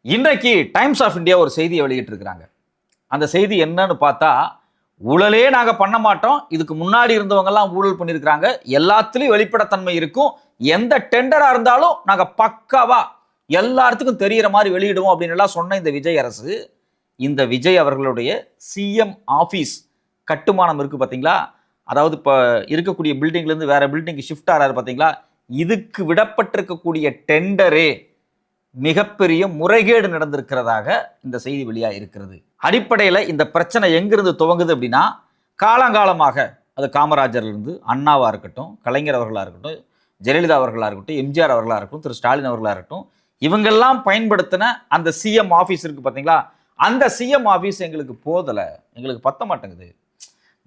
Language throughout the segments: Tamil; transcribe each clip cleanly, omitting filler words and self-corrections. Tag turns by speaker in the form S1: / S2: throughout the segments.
S1: இன்றைக்கு டைம்ஸ் ஆஃப் இந்தியா ஒரு செய்தியை வெளியிட்டிருக்கிறாங்க. அந்த செய்தி என்னன்னு பார்த்தா, ஊழலே நாங்கள் பண்ண மாட்டோம், இதுக்கு முன்னாடி இருந்தவங்கெல்லாம் ஊழல் பண்ணியிருக்கிறாங்க, எல்லாத்துலேயும் வெளிப்படைத்தன்மை இருக்கும், எந்த டெண்டராக இருந்தாலும் நாங்கள் பக்காவா எல்லாத்துக்கும் தெரிகிற மாதிரி வெளியிடுவோம் அப்படின்னு எல்லாம் சொன்ன இந்த விஜய் அரசு, இந்த விஜய் அவர்களுடைய சிஎம் ஆஃபீஸ் கட்டுமானம் இருக்குது பார்த்தீங்களா, அதாவது இப்போ இருக்கக்கூடிய பில்டிங்லேருந்து வேற பில்டிங்கு ஷிஃப்ட் ஆகிறாரு பார்த்தீங்களா, இதுக்கு விடப்பட்டிருக்கக்கூடிய டெண்டரே மிகப்பெரிய முறைகேடு நடந்திருக்கிறதாக இந்த செய்தி வெளியாக இருக்கிறது. அடிப்படையில் இந்த பிரச்சனை எங்கிருந்து துவங்குது அப்படின்னா, காலங்காலமாக அது காமராஜர்லேருந்து அண்ணாவாக இருக்கட்டும், கலைஞர் அவர்களாக இருக்கட்டும், ஜெயலலிதா அவர்களாக இருக்கட்டும், எம்ஜிஆர் அவர்களாக இருக்கட்டும், திரு ஸ்டாலின் அவர்களாக இருக்கட்டும், இவங்கெல்லாம் பயன்படுத்தின அந்த சிஎம் ஆஃபீஸ் இருக்குது பார்த்தீங்களா, அந்த சிஎம் ஆஃபீஸ் எங்களுக்கு போதலை, எங்களுக்கு பத்த மாட்டேங்குது,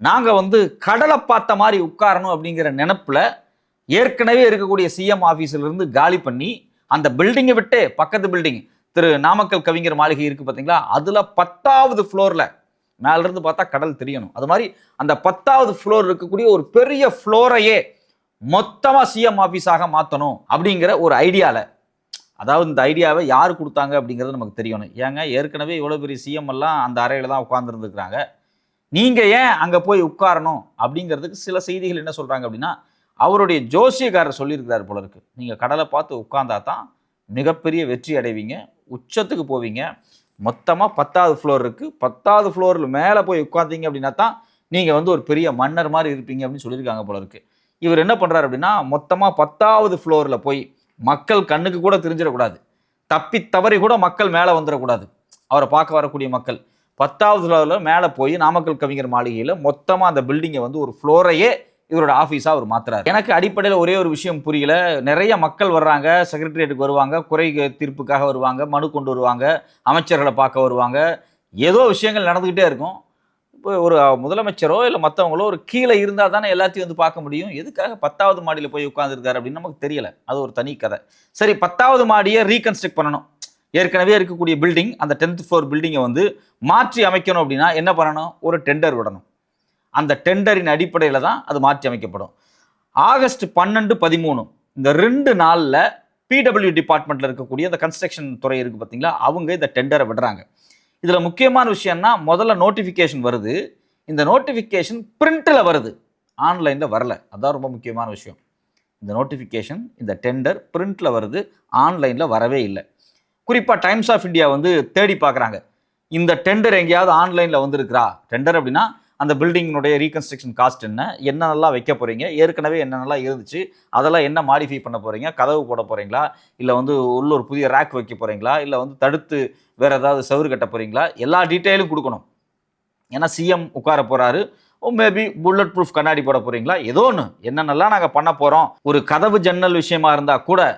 S1: நாங்கள் கடலை பார்த்த மாதிரி உட்காரணும் அப்படிங்கிற நினப்பில் ஏற்கனவே இருக்கக்கூடிய சிஎம் ஆஃபீஸிலிருந்து காலி பண்ணி அந்த பில்டிங்கை விட்டு பக்கத்து பில்டிங் திரு நாமக்கல் கவிஞர் மாளிகை இருக்குது பார்த்தீங்களா, அதில் 10வது ஃப்ளோரில் மேலேருந்து பார்த்தா கடல் தெரியணும், அது மாதிரி அந்த 10வது ஃப்ளோர் இருக்கக்கூடிய ஒரு பெரிய ஃப்ளோரையே மொத்தமாக சிஎம் ஆஃபீஸாக மாற்றணும் அப்படிங்கிற ஒரு ஐடியாவில், அதாவது இந்த ஐடியாவை யார் கொடுத்தாங்க அப்படிங்கிறது நமக்கு தெரியணும். ஏங்க ஏற்கனவே இவ்வளோ பெரிய சிஎம் எல்லாம் அந்த அறையில் தான் உட்கார்ந்துருந்துருக்குறாங்க, நீங்கள் ஏன் அங்கே போய் உட்காரணும் அப்படிங்கிறதுக்கு சில செய்திகள் என்ன சொல்கிறாங்க அப்படின்னா, அவருடைய ஜோசியக்காரர் சொல்லியிருக்கிறார் போல இருக்கு, நீங்கள் கடலை பார்த்து உட்கார்ந்தா தான் மிகப்பெரிய வெற்றி அடைவீங்க, உச்சத்துக்கு போவீங்க, மொத்தமாக 10வது ஃப்ளோர் இருக்குது, 10வது ஃப்ளோரில் மேலே போய் உட்காந்தீங்க அப்படின்னா தான் நீங்கள் ஒரு பெரிய மன்னர் மாதிரி இருப்பீங்க அப்படின்னு சொல்லியிருக்காங்க போல இருக்கு. இவர் என்ன பண்ணுறாரு அப்படின்னா, மொத்தமாக 10வது ஃப்ளோரில் போய் மக்கள் கண்ணுக்கு கூட தெரிஞ்சிடக்கூடாது, தப்பி தவறி கூட மக்கள் மேலே வந்துடக்கூடாது, அவரை பார்க்க வரக்கூடிய மக்கள் 10வது ஃப்ளோரில் மேலே போய் நாமக்கல் கவிஞர் மாளிகையில் மொத்தமாக அந்த பில்டிங்கை ஒரு ஃப்ளோரையே இவரோட ஆஃபீஸாக அவர் மாத்துறாரு. எனக்கு அடிப்படையில் ஒரே ஒரு விஷயம் புரியல, நிறைய மக்கள் வர்றாங்க, செக்ரட்டரியேட்டுக்கு வருவாங்க, குறை தீர்ப்புக்காக வருவாங்க, மனு கொண்டு வருவாங்க, அமைச்சர்களை பார்க்க வருவாங்க, ஏதோ விஷயங்கள் நடந்துக்கிட்டே இருக்கும். இப்போ ஒரு முதலமைச்சரோ இல்லை மற்றவங்களோ ஒரு கீழே இருந்தால் தானே எல்லாத்தையும் பார்க்க முடியும், எதுக்காக 10வது மாடியில் போய் உட்காந்துருக்காரு அப்படின்னு நமக்கு தெரியல, அது ஒரு தனி கதை. சரி, 10வது மாடியை ரீகன்ஸ்ட்ரக்ட் பண்ணணும், ஏற்கனவே இருக்கக்கூடிய பில்டிங் அந்த 10th ஃப்ளோர் பில்டிங்கை மாற்றி அமைக்கணும் அப்படின்னா என்ன பண்ணணும், ஒரு டெண்டர் விடணும், அந்த டெண்டரின் அடிப்படையில் தான் அது மாற்றி அமைக்கப்படும். ஆகஸ்ட் 12, 13 இந்த 2 நாளில் பிடபிள்யூ டிபார்ட்மெண்ட்டில் இருக்கக்கூடிய அந்த கன்ஸ்ட்ரக்ஷன் துறை இருக்குது பார்த்தீங்களா, அவங்க இந்த டெண்டரை விடுறாங்க. இதில் முக்கியமான விஷயம்னா, முதல்ல நோட்டிஃபிகேஷன் வருது, இந்த நோட்டிஃபிகேஷன் பிரிண்டில் வருது, ஆன்லைனில் வரல, அதுதான் ரொம்ப முக்கியமான விஷயம். இந்த நோட்டிஃபிகேஷன் இந்த டெண்டர் பிரிண்டில் வருது, ஆன்லைனில் வரவே இல்லை. குறிப்பாக டைம்ஸ் ஆஃப் இந்தியா தேடி பார்க்குறாங்க, இந்த டெண்டர் எங்கேயாவது ஆன்லைனில் வந்திருக்கிறா, டெண்டர் அப்படின்னா அந்த பில்டிங்கினுடைய ரீகன்ஸ்ட்ரக்ஷன் காஸ்ட் என்ன, என்னென்னலாம் வைக்க போகிறீங்க, ஏற்கனவே என்னென்னலாம் இருந்துச்சு, அதெல்லாம் என்ன மாடிஃபை பண்ண போகிறீங்க, கதவு போட போகிறீங்களா, இல்லை உள்ள ஒரு புதிய ரேக் வைக்க போகிறீங்களா, இல்லை தடுத்து வேறு ஏதாவது செவுறு கட்ட போகிறீங்களா, எல்லா டீட்டெயிலும் கொடுக்கணும். ஏன்னா சிஎம் உட்கார போகிறாரு, மேபி புல்லட் ப்ரூஃப் கண்ணாடி போட போகிறீங்களா, ஏதோ ஒன்று என்னென்னலாம் நாங்கள் பண்ண போகிறோம், ஒரு கதவு ஜன்னல் விஷயமா இருந்தால் கூட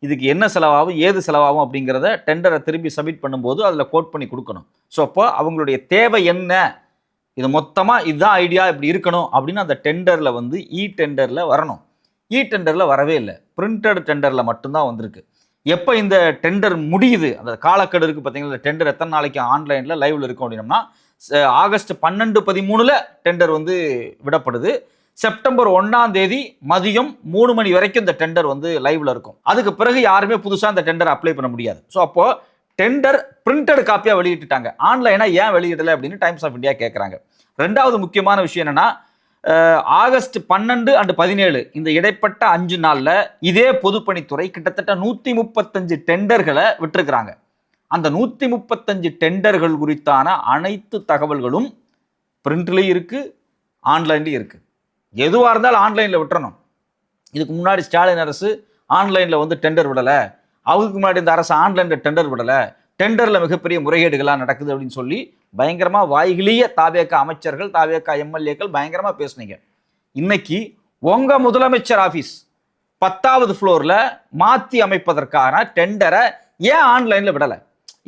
S1: இதுக்கு என்ன செலவாகும், ஏது செலவாகும் அப்படிங்கிறத டெண்டரை திரும்பி சப்மிட் பண்ணும்போது அதில் கோட் பண்ணி கொடுக்கணும். ஸோ அப்போ அவங்களுடைய தேவை என்ன, இது மொத்தமாக இதுதான் ஐடியா, இப்படி இருக்கணும் அப்படின்னு அந்த டெண்டரில் இ டெண்டரில் வரணும். இ டெண்டரில் வரவே இல்லை, பிரிண்டட் டெண்டரில் மட்டும்தான் வந்திருக்கு. எப்போ இந்த டெண்டர் முடியுது, அந்த காலக்கெடு இருக்குது பார்த்தீங்கன்னா, இந்த டெண்டர் எத்தனை நாளைக்கு ஆன்லைனில் லைவில் இருக்கும் அப்படின்னம்னா, ஆகஸ்ட் 12, 13 டெண்டர் விடப்படுது. செப்டம்பர் 1 மதியம் 3 மணி வரைக்கும் இந்த டெண்டர் லைவில் இருக்கும். அதுக்கு பிறகு யாருமே புதுசாக அந்த டெண்டர் அப்ளை பண்ண முடியாது. ஸோ அப்போது டெண்டர் பிரிண்டட் காப்பியாக வெளியிட்டுட்டாங்க, ஆன்லைனாக ஏன் வெளியிடலை அப்படின்னு டைம்ஸ் ஆஃப் இந்தியா கேட்குறாங்க. ரெண்டாவது முக்கியமான விஷயம் என்னென்னா, ஆகஸ்ட் 12 and 17 இந்த இடைப்பட்ட 5 நாளில் இதே பொதுப்பணித்துறை கிட்டத்தட்ட 135 டெண்டர்களை விட்டுருக்குறாங்க. அந்த 135 டெண்டர்கள் குறித்தான அனைத்து தகவல்களும் பிரிண்ட்லேயும் இருக்குது, ஆன்லைன்லேயும் இருக்குது. எதுவாக இருந்தாலும் ஆன்லைனில் விட்டுறணும். இதுக்கு முன்னாடி ஸ்டாலின் அரசு ஆன்லைனில் டெண்டர் விடலை, அவருக்கு முன்னாடி இந்த அரசு ஆன்லைனில் டெண்டர் விடலை, டெண்டரில் மிகப்பெரிய முறைகேடுகளாக நடக்குது அப்படின்னு சொல்லி பயங்கரமாக வாய்கிலேயே தாவேக அமைச்சர்கள், தாவேக எம்எல்ஏக்கள் பயங்கரமாக பேசுனீங்க. இன்னைக்கு உங்கள் முதலமைச்சர் ஆஃபீஸ் 10வது ஃப்ளோரில் மாற்றி அமைப்பதற்கான டெண்டரை ஏன் ஆன்லைனில் விடலை,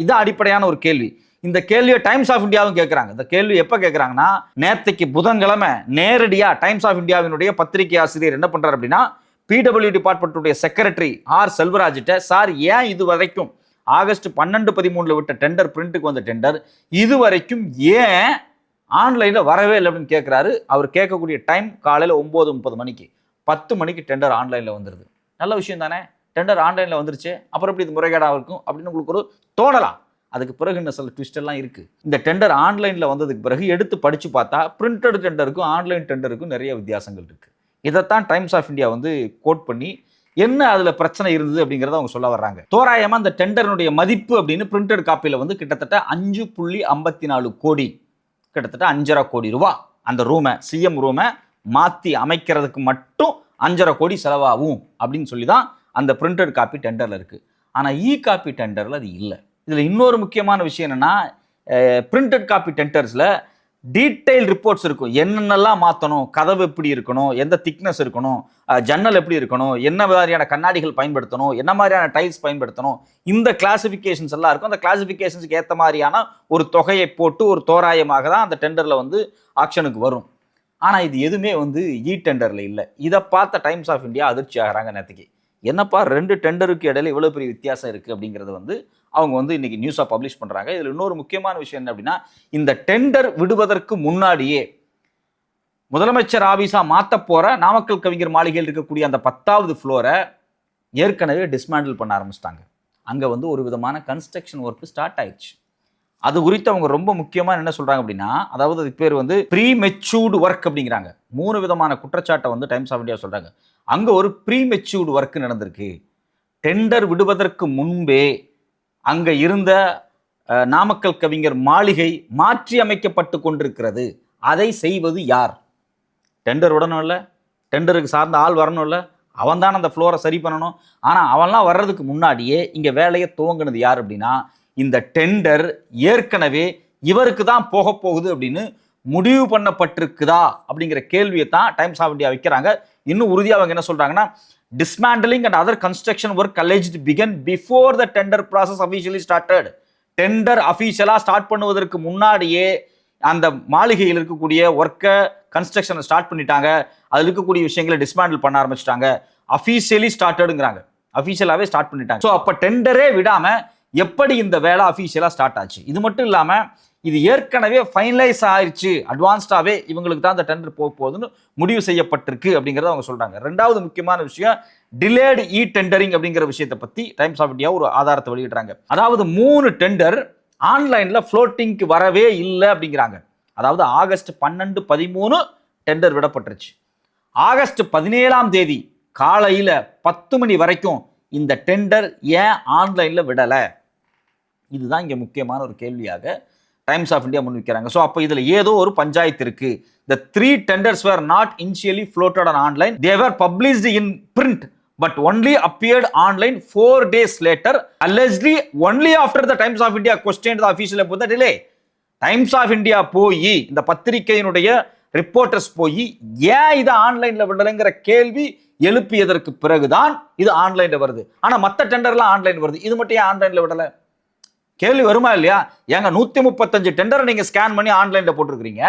S1: இதுதான் அடிப்படையான ஒரு கேள்வி. இந்த கேள்வியை டைம்ஸ் ஆஃப் இந்தியாவும் கேட்குறாங்க. இந்த கேள்வி எப்போ கேட்குறாங்கன்னா, நேற்றுக்கு புதன்கிழமை நேரடியாக டைம்ஸ் ஆஃப் இந்தியாவினுடைய பத்திரிகை ஆசிரியர் என்ன பண்ணுறாரு அப்படின்னா, பிடபிள்யூ டிபார்ட்மெண்ட்டுடைய செக்ரட்டரி ஆர் செல்வராஜிட்ட, சார் ஏன் இது வரைக்கும் ஆகஸ்ட் 12, 13 விட்ட டெண்டர், பிரிண்ட்டுக்கு வந்த டெண்டர் இது வரைக்கும் ஏன் ஆன்லைனில் வரவே இல்லை அப்படின்னு கேட்குறாரு. அவர் கேட்கக்கூடிய டைம் காலையில் 9:30 மணிக்கு, 10 மணிக்கு டெண்டர் ஆன்லைனில் வந்துடுது. நல்ல விஷயம் தானே, டெண்டர் ஆன்லைனில் வந்துருச்சு, அப்புறம் எப்படி இது முறைகேடாக இருக்கும் அப்படின்னு உங்களுக்கு ஒரு தோணலாம். அதுக்கு பிறகு இன்னும் சில ட்விஸ்ட் எல்லாம் இருக்குது. இந்த டெண்டர் ஆன்லைனில் வந்ததுக்கு பிறகு எடுத்து படித்து பார்த்தா பிரிண்டட் டெண்டருக்கும் ஆன்லைன் டெண்டருக்கும் நிறைய வித்தியாசங்கள் இருக்குது. இதைத்தான் டைம்ஸ் ஆஃப் இந்தியா வந்து கோட் பண்ணி என்ன அதில் பிரச்சனை இருந்தது அப்படிங்கிறத அவங்க சொல்ல வர்றாங்க. தோராயமாக அந்த டெண்டருடைய மதிப்பு அப்படின்னு பிரிண்டட் காப்பியில் வந்து கிட்டத்தட்ட 5.54 கோடி, கிட்டத்தட்ட 5.5 கோடி ரூபா. அந்த ரூமை, சிஎம் ரூமை மாற்றி அமைக்கிறதுக்கு மட்டும் 5.5 கோடி செலவாகும் அப்படின்னு சொல்லி தான் அந்த பிரிண்டட் காப்பி டெண்டரில் இருக்குது. ஆனால் இ காப்பி டெண்டரில் அது இல்லை. இதில் இன்னொரு முக்கியமான விஷயம் என்னென்னா, பிரிண்டட் காப்பி டெண்டர்ஸில் டீட்டெயில் ரிப்போர்ட்ஸ் இருக்கும். என்னென்னலாம் மாற்றணும், கதவு எப்படி இருக்கணும், எந்த திக்னஸ் இருக்கணும், ஜன்னல் எப்படி இருக்கணும், என்ன மாதிரியான கண்ணாடிகள் பயன்படுத்தணும், என்ன மாதிரியான டைல்ஸ் பயன்படுத்தணும், இந்த கிளாசிஃபிகேஷன்ஸ் எல்லாம் இருக்கும். அந்த கிளாசிஃபிகேஷன்ஸுக்கு ஏற்ற மாதிரியான ஒரு தொகையை போட்டு ஒரு தோராயமாக தான் அந்த டெண்டரில் வந்து ஆக்ஷனுக்கு வரும். ஆனால் இது எதுவுமே வந்து இ டெண்டரில் இல்லை. இதை பார்த்த டைம்ஸ் ஆஃப் இந்தியா அதிர்ச்சி ஆகிறாங்க. நேற்றுக்கு என்னப்பா 2 டெண்டருக்கு இடையில இவ்வளோ பெரிய வித்தியாசம் இருக்குது அப்படிங்கிறது வந்து அவங்க வந்து இன்னைக்கு நியூஸாக பப்ளிஷ் பண்ணுறாங்க. இதில் இன்னொரு முக்கியமான விஷயம் என்ன அப்படின்னா, இந்த டெண்டர் விடுவதற்கு முன்னாடியே முதலமைச்சர் ஆபீஸாக மாற்ற போகிற நாமக்கல் கவிஞர் மாளிகையில் இருக்கக்கூடிய அந்த 10வது ஃப்ளோரை ஏற்கனவே டிஸ்மேண்டில் பண்ண ஆரம்பிச்சிட்டாங்க. அங்கே வந்து ஒரு விதமான கன்ஸ்ட்ரக்ஷன் ஒர்க் ஸ்டார்ட் ஆயிடுச்சு. அது குறித்து அவங்க ரொம்ப முக்கியமாக என்ன சொல்கிறாங்க அப்படின்னா, அதாவது அதுக்கு பேர் வந்து ப்ரீமெச்சூர்டு ஒர்க் அப்படிங்கிறாங்க. 3 விதமான குற்றச்சாட்டை வந்து டைம்ஸ் ஆஃப் இந்தியா சொல்கிறாங்க. அங்கே ஒரு ப்ரீமெச்சூர்டு ஒர்க் நடந்திருக்கு. டெண்டர் விடுவதற்கு முன்பே அங்கே இருந்த நாமக்கல் கவிஞர் மாளிகை மாற்றி அமைக்கப்பட்டு கொண்டிருக்கிறது. அதை செய்வது யார்? டெண்டர் விடணும் இல்லை, டெண்டருக்கு சார்ந்த ஆள் வரணும் இல்லை, அவன் தான் அந்த ஃப்ளோரை சரி பண்ணணும். ஆனால் அவன்லாம் வர்றதுக்கு முன்னாடியே இங்கே வேலையை துவங்கினது யார் அப்படின்னா, இந்த டெண்டர் ஏற்கனவே இவருக்கு தான் போக போகுது அப்படின்னு முடிவு பண்ணப்பட்டிருக்குதா அப்படிங்கிற கேள்வியை தான் டைம்ஸ் ஆஃப் இந்தியா வைக்கிறாங்க. இன்னும் உறுதியாக அவங்க என்ன சொல்றாங்கன்னா, dismantling and other construction work alleged began before the tender process officially started. Tender அஃபீஷியலாக ஸ்டார்ட் பண்ணுவதற்கு முன்னாடியே அந்த மாளிகையில் இருக்கக்கூடிய ஒர்க்கை கன்ஸ்ட்ரக்ஷனை ஸ்டார்ட் பண்ணிட்டாங்க. அதில் இருக்கக்கூடிய விஷயங்களை டிஸ்மேண்டில் பண்ண ஆரம்பிச்சிட்டாங்க. அஃபீஷியலி ஸ்டார்டடுங்கிறாங்க. அஃபீஷியலாகவே ஸ்டார்ட் பண்ணிட்டாங்க. ஸோ அப்போ டெண்டரே விடாமல் எப்படி இந்த வேலை அஃபீஷியலாக ஸ்டார்ட் ஆச்சு? இது மட்டும் இல்லாமல் இது ஏற்கனவே ஃபைனலைஸ் ஆயிடுச்சு, அட்வான்ஸ்டாகவே இவங்களுக்கு தான் அந்த டெண்டர் போக போகுதுன்னு முடிவு செய்யப்பட்டிருக்கு அப்படிங்கிறத அவங்க சொல்கிறாங்க. 2வது முக்கியமான விஷயம், டிலேடு இ டெண்டரிங் அப்படிங்கிற விஷயத்தை பற்றி டைம்ஸ் ஆஃப் இந்தியா ஒரு ஆதாரத்தை வெளியிடுறாங்க. அதாவது 3 டெண்டர் ஆன்லைனில் ஃப்ளோட்டிங்க்கு வரவே இல்லை அப்படிங்கிறாங்க. அதாவது ஆகஸ்ட் 12, 13 டெண்டர் விடப்பட்டுருச்சு. ஆகஸ்ட் 17ஆம் தேதி காலையில் 10 மணி வரைக்கும் இந்த டெண்டர் ஏன் ஆன்லைனில் விடலை? இதுதான் இங்கே முக்கியமான ஒரு கேள்வியாக டைம்ஸ் ஆஃப் இந்தியா முன்வைக்கிறாங்க. ஸோ அப்போ இதில் ஏதோ ஒரு பஞ்சாயத்து இருக்கு. The 3 tenders were not initially floated on online. They were published in print but only appeared online 4 days later, allegedly only after the Times of India questioned the official about the delay. Times of India போய் இந்த பத்திரிகையினுடைய ரிப்போர்ட்டர்ஸ் போய் ஏன் இதை ஆன்லைனில் விடலைங்கிற கேள்வி எழுப்பியதற்கு பிறகுதான் இது ஆன்லைனில் வருது. ஆனால் மற்ற டெண்டர்லாம் ஆன்லைன் வருது, இது மட்டும் ஏன் ஆன்லைனில் விடலை? கேள்வி வருமா இல்லையா? ஏங்க 135 டெண்டரை நீங்கள் ஸ்கேன் பண்ணி ஆன்லைனில் போட்டிருக்கிறீங்க.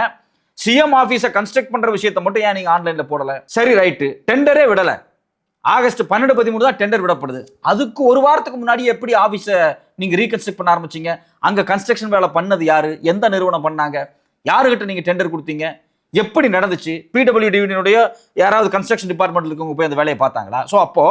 S1: சிஎம் ஆஃபீஸை கன்ஸ்ட்ரக்ட் பண்ணுற விஷயத்தை மட்டும் ஏன் நீங்கள் ஆன்லைனில் போடலை? சரி, ரைட்டு, டெண்டரே விடலை. ஆகஸ்ட் 12, 13 தான் டெண்டர் விடப்படுது. அதுக்கு ஒரு வாரத்துக்கு முன்னாடி எப்படி ஆஃபீஸை நீங்கள் ரீகன்ஸ்ட்ரக்ட் பண்ண ஆரம்பிச்சிங்க? அங்கே கன்ஸ்ட்ரக்ஷன் வேலை பண்ணது யாரு? எந்த நிறுவனம் பண்ணாங்க? யாருக்கிட்ட நீங்கள் டெண்டர் கொடுத்தீங்க? எப்படி நடந்துச்சு? பிடபிள்யூடியினுடைய யாராவது கன்ஸ்ட்ரக்ஷன் டிபார்ட்மெண்ட்டில் இருக்கவங்க போய் அந்த வேலையை பார்த்தாங்களா? ஸோ அப்போ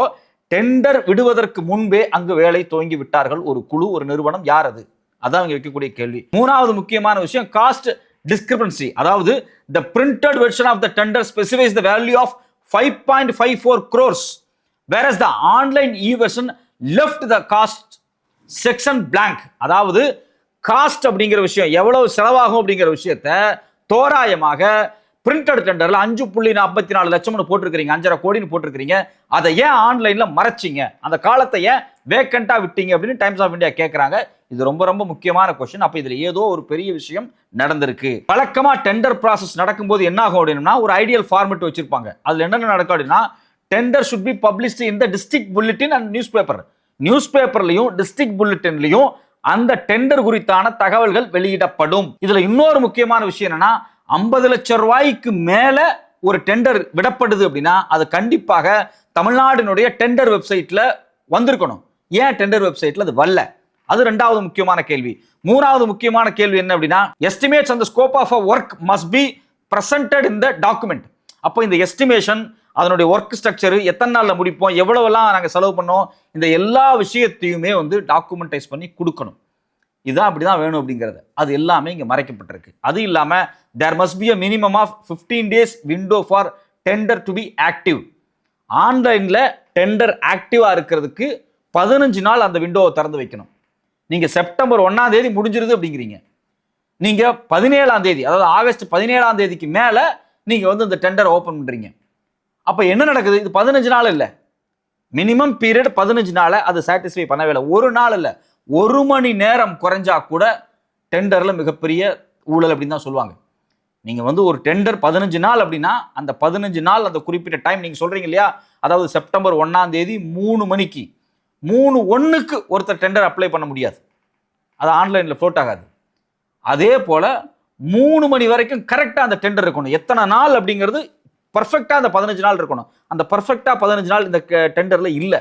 S1: டெண்டர் விடுவதற்கு முன்பே அங்கு வேலை துவங்கி விட்டார்கள் ஒரு குழு, ஒரு நிறுவனம். யார் அது? அதான் அவங்க வைக்கக்கூடிய கேள்வி. 3வது முக்கியமான விஷயம், காஸ்ட் டிஸ்கிரிபன்சி. அதாவது the printed version of the tender specifies the value of 5.54 crores whereas the online e-version left the cost section blank. அதாவது காஸ்ட் அப்படிங்கிற விஷயம், எவ்வளவு செலவாகும் அப்படிங்கிற விஷயத்தை தோராயமாக பிரிண்டட் டெண்டர்ல 5.44 லட்சம்னு போட்டிருக்கிறீங்க, 5.5 கோடின்னு போட்டிருக்கிறீங்க. அதை ஏன் ஆன்லைன்ல மறைச்சிங்க? அந்த காலத்தை ஏன் வேக்கண்டா விட்டீங்க அப்படின்னு டைம்ஸ் ஆஃப் இந்தியா கேட்கறாங்க. இது ரொம்ப ரொம்ப முக்கியமான கொஸ்டின். அப்ப இதுல ஏதோ ஒரு பெரிய விஷயம் நடந்திருக்கு. வழக்கமா டெண்டர் ப்ராசஸ் நடக்கும்போது என்ன ஆகும் அப்படின்னா, ஒரு ஐடியல் ஃபார்மெட் வச்சிருப்பாங்க. அதுல என்னென்ன நடக்கும் அப்படின்னா, tender should be published in the district bulletin and newspaper. News பேப்பர்லையும் டிஸ்ட்ரிக்ட் புல்லட்டின்லையும் அந்த டெண்டர் குறித்தான தகவல்கள் வெளியிடப்படும். இதுல இன்னொரு முக்கியமான விஷயம் என்னன்னா, 50 லட்சம் ரூபாய்க்கு மேல ஒரு டெண்டர் விடப்படுது அப்படின்னா அது கண்டிப்பாக தமிழ்நாட்டினுடைய டெண்டர் வெப்சைட்ல வந்திருக்கணும். ஏன் டெண்டர் வெப்சைட்ல அது வரல? அது 2வது முக்கியமான கேள்வி. 3வது முக்கியமான கேள்வி என்ன அப்படின்னா, எஸ்டிமேட்ஸ் அந்த scope of a work must be presented in the document. அப்போ இந்த எஸ்டிமேஷன் அதனுடைய ஒர்க் ஸ்ட்ரக்சர், எத்தனை நாள்ல முடிப்போம், எவ்வளவெல்லாம் நாங்கள் செலவு பண்ணோம், இந்த எல்லா விஷயத்தையுமே வந்து டாக்குமெண்டைஸ் பண்ணி கொடுக்கணும். இதுதான் அப்படிதான் வேணும் அப்படிங்கிறது அது எல்லாமே இங்க மறைக்கப்பட்டிருக்கு. அது இல்லாம there must be a minimum of 15 days window for tender to be active. ஆன்லைன்ல டெண்டர் ஆக்டிவா இருக்கிறதுக்கு 15 நாள் அந்த விண்டோவை திறந்து வைக்கணும். நீங்க செப்டம்பர் 1ஆம் தேதி முடிஞ்சிருது அப்படிங்கிறீங்க. நீங்க 17ஆம் தேதி, அதாவது ஆகஸ்ட் 17ஆம் தேதிக்கு மேல நீங்க வந்து இந்த டெண்டர் ஓபன் பண்றீங்க. அப்ப என்ன நடக்குது? இது 15 நாள் இல்ல, மினிமம் பீரியட் 15 நாள அது சாட்டிஸ்ஃபை பண்ணவே இல்லை. ஒரு நாள் இல்ல, 1 மணி நேரம் குறைஞ்சா கூட டெண்டர்ல மிகப்பெரிய ஊழல் அப்படின்னு தான் சொல்லுவாங்க. நீங்க வந்து ஒரு டெண்டர் 15 நாள் அப்படின்னா அந்த 15 நாள் அந்த குறிப்பிட்ட டைம் நீங்க சொல்றீங்க இல்லையா, அதாவது செப்டம்பர் 1ஆம் தேதி 3 மணிக்கு 3:01க்கு ஒருத்தர் டெண்டர் அப்ளை பண்ண முடியாது, அது ஆன்லைன்ல ஃப்ளோட் ஆகாது. அதே போல 3 மணி வரைக்கும் கரெக்டா அந்த டெண்டர் இருக்கணும். எத்தனை நாள் அப்படிங்கிறது பர்ஃபெக்டா அந்த 15 நாள் இருக்கணும். அந்த பர்ஃபெக்டா 15 நாள் இந்த டெண்டர்ல இல்ல.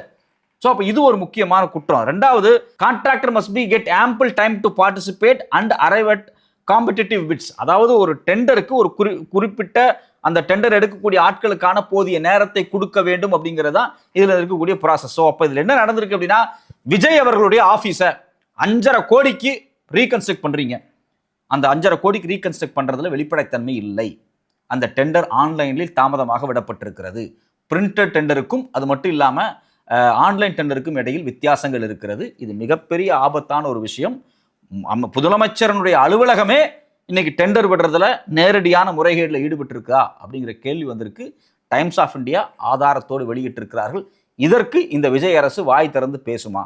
S1: ஸோ அப்போ இது ஒரு முக்கியமான குற்றம். ரெண்டாவது, contractor must be get ample time to participate and arrive at competitive bits. அதாவது ஒரு டெண்டருக்கு ஒரு குறிப்பிட்ட அந்த டெண்டர் எடுக்கக்கூடிய ஆட்களுக்கான போதிய நேரத்தை கொடுக்க வேண்டும் அப்படிங்கிறதா இதுல இருக்கக்கூடிய ப்ராசஸ். ஸோ அப்போ இதுல என்ன நடந்திருக்கு அப்படின்னா, விஜய் அவர்களுடைய ஆஃபீஸை 5.5 கோடிக்கு ரீகன்ஸ்ட்ரக்ட் பண்றீங்க. அந்த 5.5 கோடிக்கு ரீகன்ஸ்ட்ரக்ட் பண்றதுல வெளிப்படைத்தன்மை இல்லை. அந்த டெண்டர் ஆன்லைனில் தாமதமாக விடப்பட்டிருக்கிறது. பிரிண்டட் டெண்டருக்கும் அது மட்டும் இல்லாம ஆன்லைன் டெண்டருக்கும் இடையில் வித்தியாசங்கள் இருக்கிறது. இது மிகப்பெரிய ஆபத்தான ஒரு விஷயம். முதலமைச்சரனுடைய அலுவலகமே இன்னைக்கு டெண்டர் விடுறதுல நேரடியான முறைகேடுல ஈடுபட்டு இருக்கா அப்படிங்கிற கேள்வி வந்திருக்கு. டைம்ஸ் ஆஃப் இந்தியா ஆதாரத்தோடு வெளியிட்டிருக்கிறார்கள். இதற்கு இந்த விஜய் அரசு வாய் திறந்து பேசுமா?